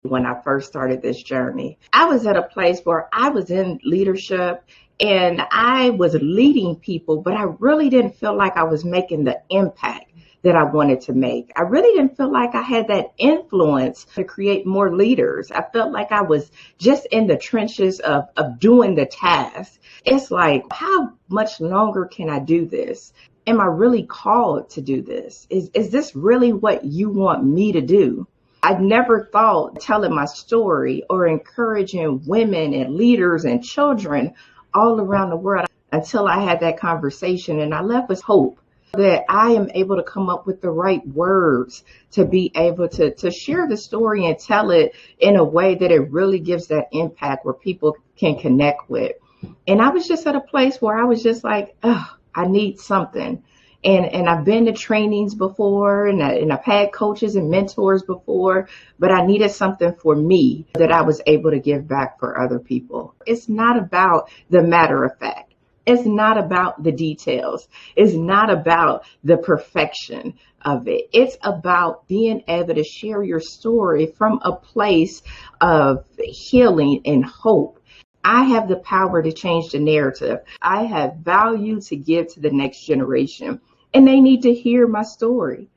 when I first started this journey. I was at a place where I was in leadership and I was leading people, but I really didn't feel like I was making the impact that I wanted to make. I really didn't feel like I had that influence to create more leaders. I felt like I was just in the trenches of doing the task. It's like, how much longer can I do this? Am I really called to do this? Is this really what you want me to do? I never thought telling my story or encouraging women and leaders and children all around the world until I had that conversation, and I left with hope that I am able to come up with the right words to be able to share the story and tell it in a way that it really gives that impact where people can connect with. And I was just at a place where I was just like, oh, I need something. And I've been to trainings before, and I've had coaches and mentors before, but I needed something for me that I was able to give back for other people. It's not about the matter of fact. It's not about the details. It's not about the perfection of it. It's about being able to share your story from a place of healing and hope. I have the power to change the narrative. I have value to give to the next generation, and they need to hear my story.